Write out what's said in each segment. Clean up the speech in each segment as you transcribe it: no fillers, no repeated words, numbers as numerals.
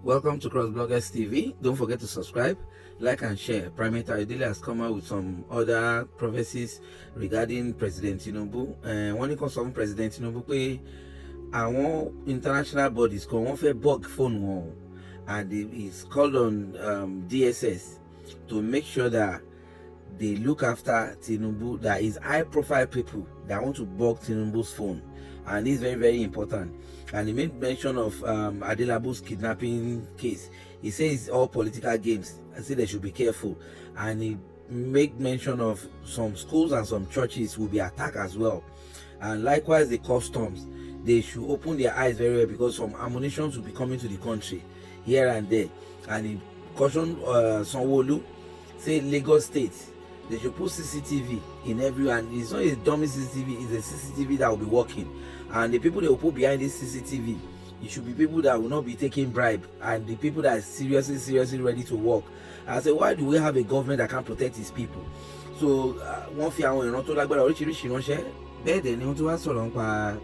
Welcome to CrossBLOGXTV. Don't forget to subscribe, like and share. Primate Ayodele has come out with some other prophecies regarding President Tinubu. When it comes to President Tinubu, àwọn international bodies kan wọ́n fẹ́ bug phone wọn, and it's called on DSS to make sure that they look after Tinubu. That is high profile people that want to bug Tinubu's phone, and it's very, very important. And he made mention of Adelabu's kidnapping case. He says it's all political games. I say they should be careful. And he made mention of some schools and some churches will be attacked as well. And likewise the customs, they should open their eyes very well, because some ammunition will be coming to the country here and there. And he cautioned Sanwo-Olu, say Lagos State, they should put CCTV in everywhere. And it's not a dummy CCTV, it's a CCTV that will be working. And the people they will put behind this CCTV, it should be people that will not be taking bribe, and the people that are seriously ready to work. I say, why do we have a government that can't protect its people? So one fi àwọn ìran tó lágbára oríṣiríṣi ránṣẹ́. Bẹ́ẹ̀ dẹ̀ ni wọ́n tún wá sọ̀rọ̀ nípa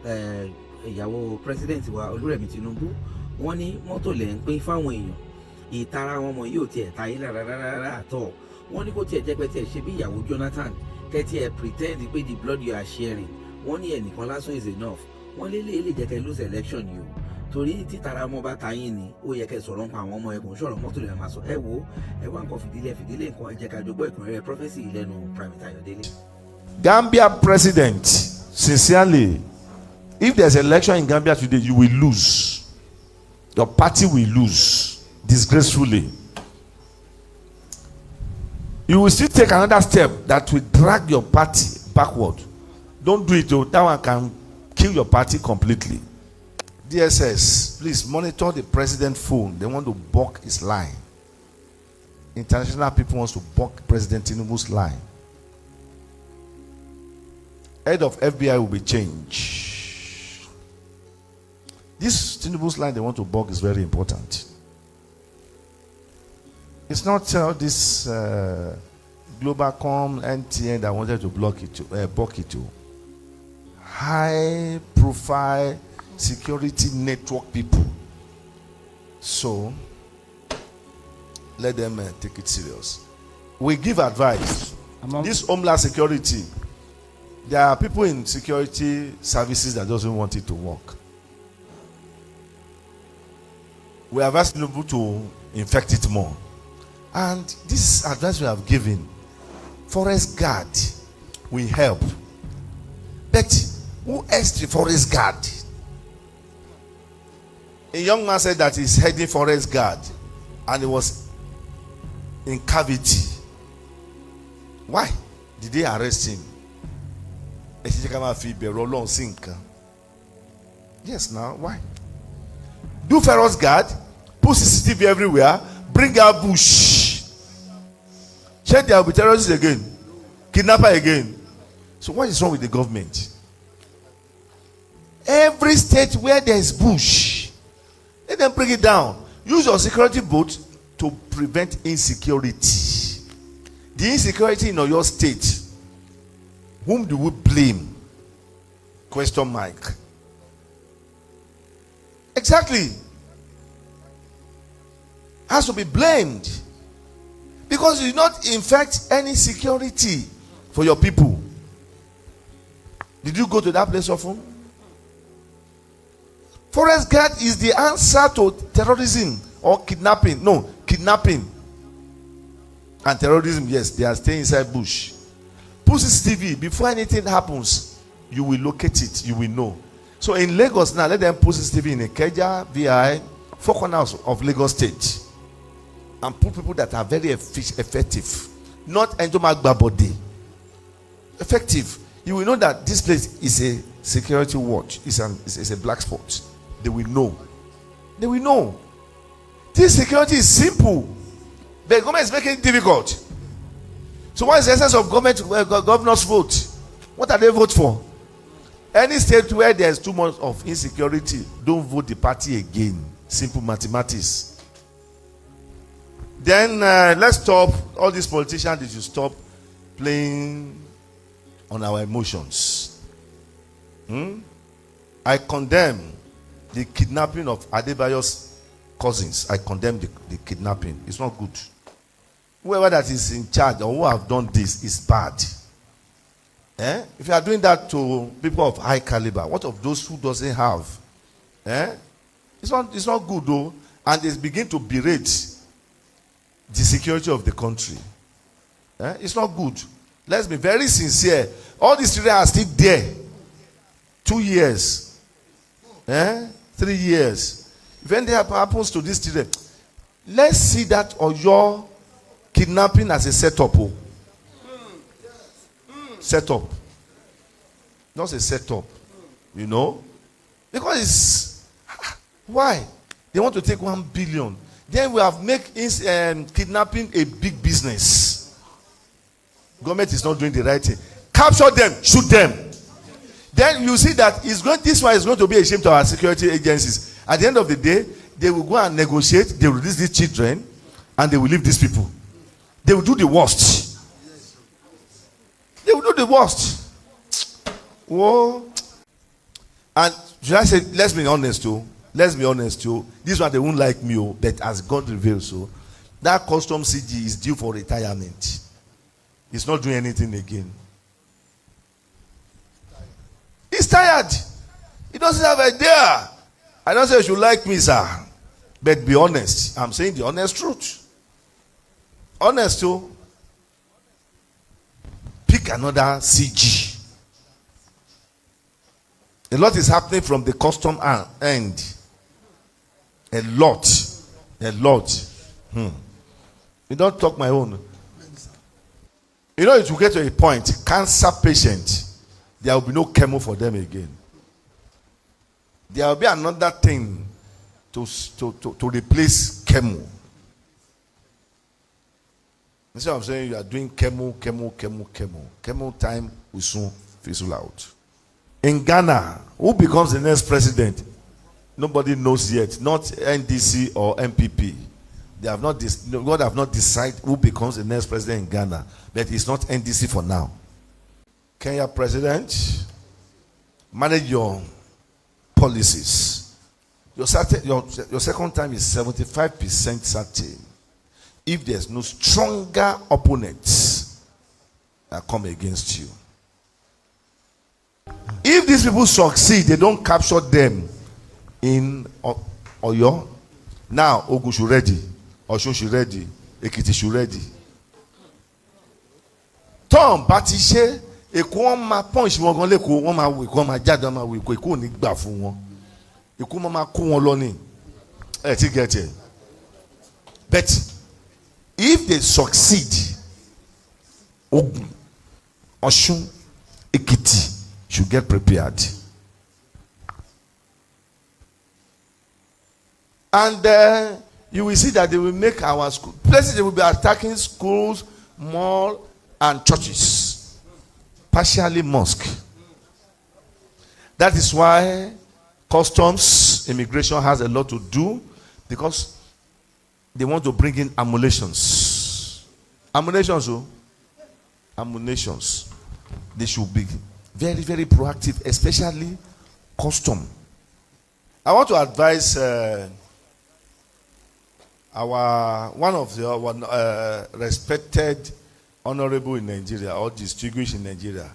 ìyàwó president wa Remi Tinubu. Wọ́n ní mọ́tò lẹ̀ ń pín fáwọn èèyàn, ìtara wọn mọ̀ yóò tiẹ̀ tayé rárá àtọ̀. Wọ́n ní kó tiẹ̀ jẹ́ pé tiẹ̀ ṣe bí ìyàwó Jonathan kẹ́tí ẹ̀ pretend pé the blood you are sharing, wọ́n ní ẹnìkan lásán is enough. Wọ́n lè jẹ́ kẹ́ lose election yìí o, torí títara ọmọ bá tayín ni ó yẹ kẹ́ sọ̀rọ̀ nípa àwọn ọmọ ẹkùn sọ̀rọ̀ mọ́tò lè máa sọ. Ẹ wo ẹ wá nǹkan fìdílé nǹkan ẹ jẹ́ ká jọ gbọ́ ìkùnrẹ́rẹ́ prophecy lẹ́nu Primate Ayodele. Gambia president, sincerely, if there's election in Gambia today, you will lose. Your party will lose disgracefully. You will still take another step that will drag your party backward. Don't do it though. That one can kill your party completely. DSS, please monitor the president's phone. They want to block his line. International people want to block President Tinubu's line. Head of FBI will be changed. This Tinubu's line they want to block is very important. It's not this Globacom NTN that wanted to block it to. High profile security network people. So let them take it serious. We give advice. This homeland security, there are people in security services that doesn't want it to work. We have asked people to infect it more. And this advice we have given, forest guard will help. But who else the forest guard? A young man said that he's heading forest guard and he was in cavity. Why did they arrest him? Yes, now why? Do forest guard, put CCTV everywhere, bring out bush. Check there will be terrorists again, kidnapper again. So what is wrong with the government? Every state where there is bush, let them bring it down. Use your security boat to prevent insecurity. The insecurity in your state, whom do we blame? Question mark. Exactly. Has to be blamed. Because you did not infect any security for your people. Did you go to that place often? Forest guard is the answer to terrorism or kidnapping. No, kidnapping and terrorism, yes, they are staying inside bush. Put CCTV. Before anything happens, you will locate it. You will know. So in Lagos now, let them put CCTV in Ikeja, VI, 4 corners of Lagos State, and put people that are very effective, not Endomagba body. Effective. You will know that this place is a security watch. It's a black spot. They will know. They will know. This security is simple. The government is making it difficult. So what is the essence of governor's vote? What are they vote for? Any state where there is too much of insecurity, don't vote the party again. Simple mathematics. Then let's stop all these politicians. They should stop playing on our emotions. I condemn the kidnapping of Adebayo's cousins. I condemn the kidnapping. It's not good. Whoever that is in charge or who have done this is bad. If you are doing that to people of high caliber, what of those who doesn't have? It's not good though. And they begin to berate the security of the country. It's not good. Let's be very sincere. All these children are still there. 2 years. 3 years. If anything happens to these children, let's see that or your kidnapping as a setup. Setup. Not a setup. You know? Because it's why? They want to take 1 billion. Then we have made kidnapping a big business. Government is not doing the right thing. Capture them, shoot them. Then you see that this one is going to be a shame to our security agencies. At the end of the day, they will go and negotiate, they will release these children, and they will leave these people. They will do the worst. They will do the worst. Whoa. And should I say, let's be honest too. Let's be honest too. This one they won't like me, but as God reveals so, that custom CG is due for retirement. He's not doing anything again. He's tired. He doesn't have an idea. I don't say you should like me, sir. But be honest. I'm saying the honest truth. Honest too. Pick another CG. A lot is happening from the custom end. A lot. You don't talk my own. You know, it will get to a point. Cancer patient, there will be no chemo for them again. There will be another thing to replace chemo. Instead of saying you are doing chemo. Chemo time will soon fizzle out. In Ghana, who becomes the next president? Nobody knows yet. Not NDC or MPP. God have not decided who becomes the next president in Ghana. But it's not NDC for now. Kenya president, manage your policies. Your second time is 75% certain. If there's no stronger opponents that come against you. If these people succeed, they don't capture them in Oyo. Now, Ogun should ready. Osun should ready. Ekiti should ready. Tom Batishe, Eko ma punch wọn gan leko, wọn ma wo, eko ma jáde, wọn ma wo, eko ni gbà fún wọn. Eko ma kó wọn lọ ni. Ti get it. But if they succeed, Ogun, Osun, Ekiti should get prepared. And you will see that they will make our school places. They will be attacking schools, malls, and churches, partially mosque. That is why customs, immigration has a lot to do, because they want to bring in ammunitions. Ammunitions. They should be very, very proactive, especially custom. I want to advise one of the respected honorable in Nigeria, or distinguished in Nigeria.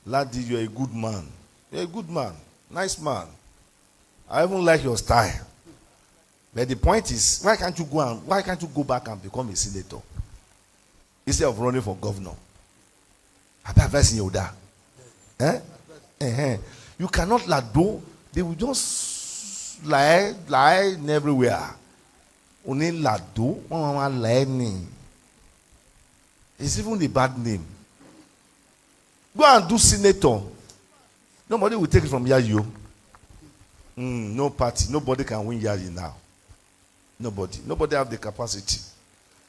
Ladi, you're a good man. You're a good man. Nice man. I even like your style. But the point is, why can't you go back and become a senator instead of running for governor? I've been advising you that. You cannot lado. They will just lie everywhere. Only lado, it's even a bad name. Go and do senator. Nobody will take it from Yayo. No party. Nobody can win Yayi now. Nobody have the capacity.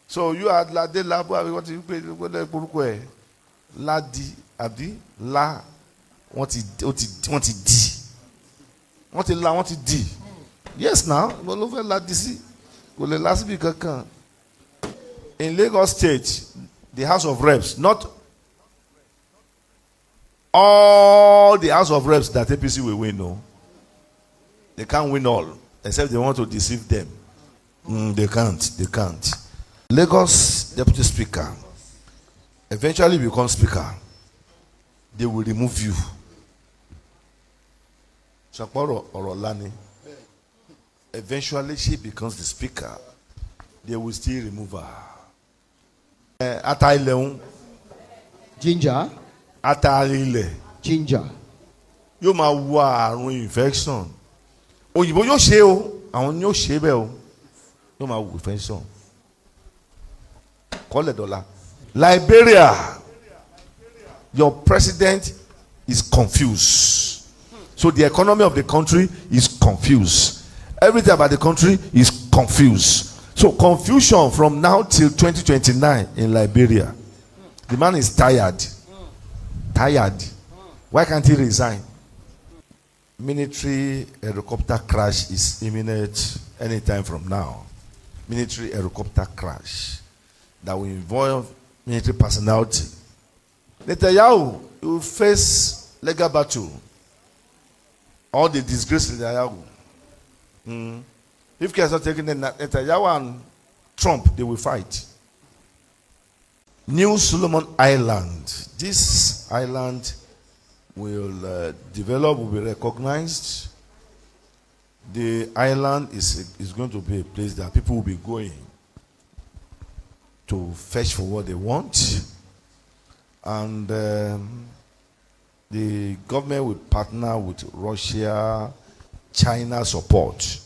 So you are Lade Labo. What you pay? Ladi Abdi La. What it D? What it La? What it D? Yes, now. Over Ladisi. In Lagos State, the House of Reps, not all the House of Reps that APC will win, no. They can't win all, except they want to deceive them. They can't. Lagos Deputy Speaker eventually become Speaker. They will remove you. Shakparo Orolani. Eventually she becomes the Speaker. They will still remove her. Ataileun. Ginger. Ataile. Ginger. Yóò máa wá àrùn infection. Òyìnbó yóò ṣe o. Àwọn ni yóò ṣe bẹ́ẹ̀ o. Yóò máa wò infection. Kọ́lẹ̀ dọ́là. Liberia. Your president is confused. So the economy of the country is confused. Everything about the country is confused. So confusion from now till 2029 in Liberia. The man is tired. Tired. Why can't he resign? Military helicopter crash is imminent anytime from now. Military helicopter crash that will involve military personality. Netanyahu will face legal battle. All the disgrace Netanyahu. If care is not taken, then Netanyahu and Trump, they will fight. New Solomon Island. This island will develop, will be recognized. The island is going to be a place that people will be going to fetch for what they want. And the government will partner with Russia, China support.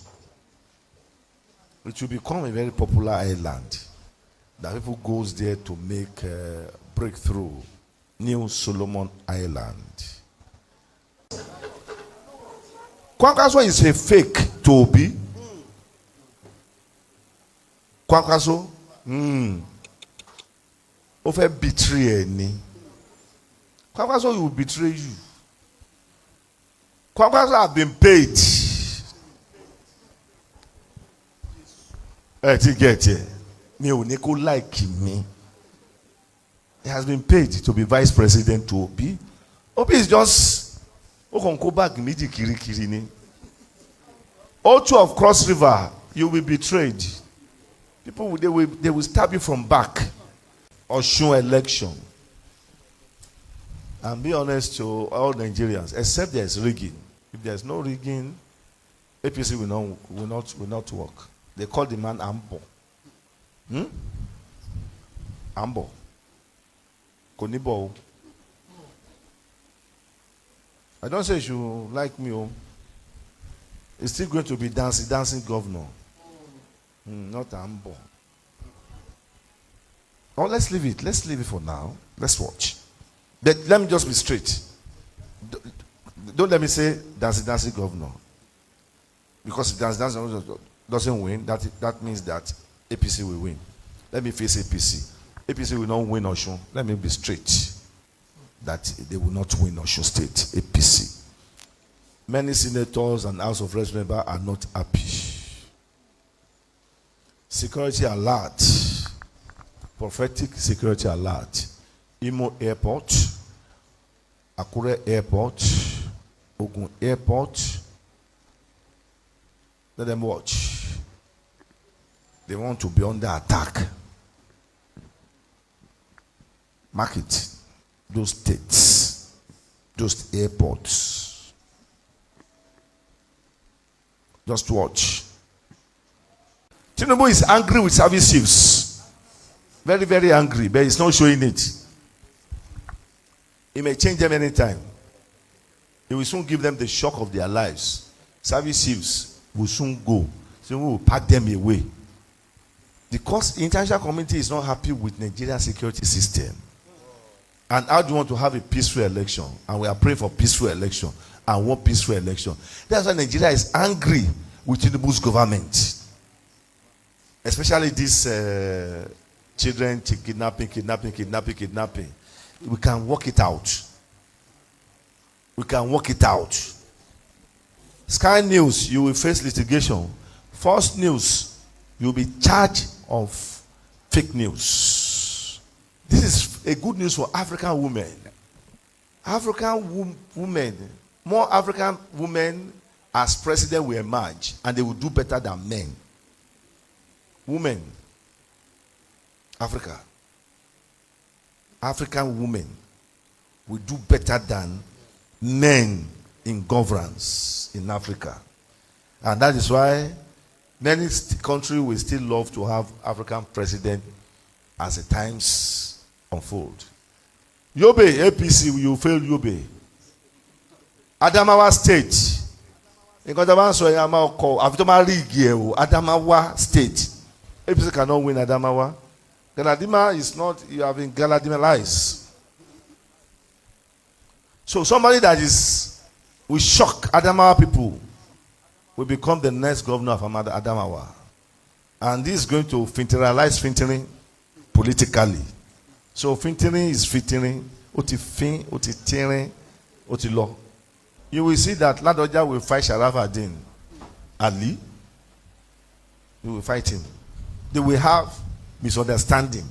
It will become a very popular island that people goes there to make a breakthrough. New Solomon Island. Kwankwaso is a fake Toby. Kwankwaso, over betray any. Kwankwaso will betray you. Kwankwaso have been paid. Me Oniko like me. He has been paid to be vice president to Obi. Obi is just go back midi kiri ni. O2 of Cross River, you will be betrayed. People they will stab you from back. Osun election. And be honest to all Nigerians, except there's rigging. If there's no rigging, APC will not work. They call the man Ambo. Ambo. Konibo. I don't say you like me. It's still going to be dancing governor. Not Ambo. Oh, let's leave it. Let's leave it for now. Let's watch. Let me just be straight. Don't let me say dancing governor. Because if dancing doesn't win, that means that APC will win. Let me face APC. APC will not win Osun. Let me be straight. That they will not win Osun State. APC. Many senators and House of Reps members are not happy. Security alert. Prophetic security alert. Imo Airport. Akure Airport. Ogun Airport. Let them watch. They want to be under attack. Mark it. Those states, those airports. Just watch. Tinubu is angry with service chiefs. Very, very angry, but he's not showing it. He may change them anytime. He will soon give them the shock of their lives. Service chiefs will soon go. So we will pack them away. Because the international community is not happy with Nigerian security system. And how do you want to have a peaceful election? And we are praying for peaceful election. And want peaceful election. That's why Nigeria is angry with Tinubu's government. Especially these children kidnapping. We can work it out. We can work it out. Sky News, you will face litigation. False News, you will be charged of fake news. This is a good news for African women. More African women as president will emerge, and they will do better than men. women, African women will do better than men in governance in Africa. And that is why many countries will still love to have African president as the times unfold. Yobe, APC, you fail Yobe. Adamawa State. Adamawa State. APC cannot win Adamawa. Galadima is not, you have been Galadimalized. So somebody that will shock Adamawa people will become the next governor of Adamawa. And this is going to finteralize fintering politically. So fintering is fintering. Oti fin, oti tiring, oti law. You will see that Ladoja will fight Sharaf Adin Ali. You will fight him. They will have misunderstanding.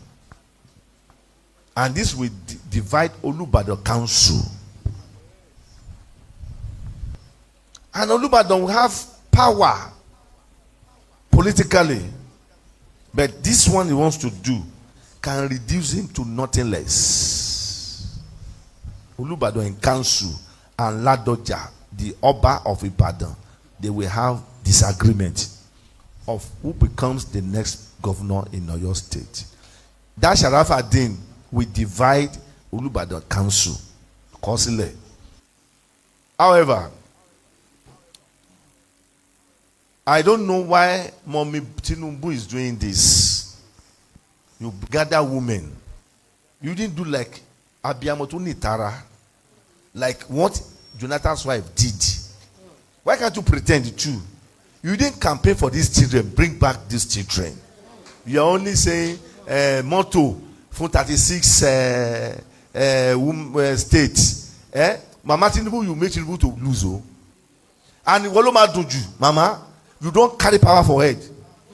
And this will divide Olubadan Council. And Olubadan will have power politically. But this one he wants to do can reduce him to nothing less. Olubadan in Council and Ladoja, the Oba of Ibadan, they will have disagreement of who becomes the next governor in Oyo State. That Sharaf Adin will divide Olubadan Council. However, I don't know why Remi Tinubu is doing this. You gather women. You didn't do like Abiyamoto Nitara, like what Jonathan's wife did. Why can't you pretend too? You didn't campaign for these children. Bring back these children. You are only saying motto for 36 states. Mama Tinubu, you make Tinubu to lose. And Woloma Doju, Mama, you don't carry power for head.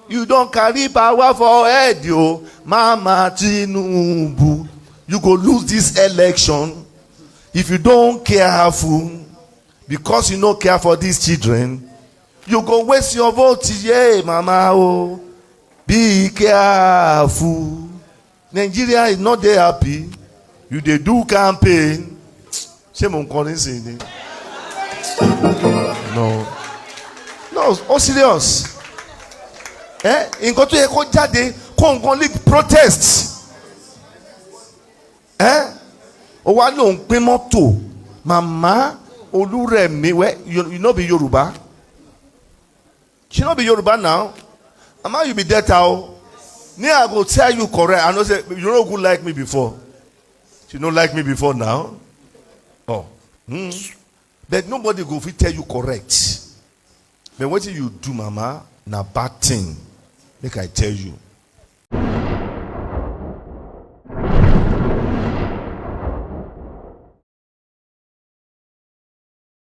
You don't carry power for head, yo. Mama Tinubu, you go lose this election if you don't careful, because you don't care for these children. You go waste your vote, yeah, Mama. Oh, be careful. Nigeria is not there happy. You they do campaign. Shame on calling saying. No, oh serious. In go to Eko Jade, Congo League protests. O wa lo npe moto, Mama Oluremi, where you know be Yoruba. She not be Yoruba now. Mama, you be dead now. Near I go tell you correct. I know say you know who like me before. She don't like me before now. Oh, but nobody go fit tell you correct. But what you do, Mama, na bad thing. Make I tell you.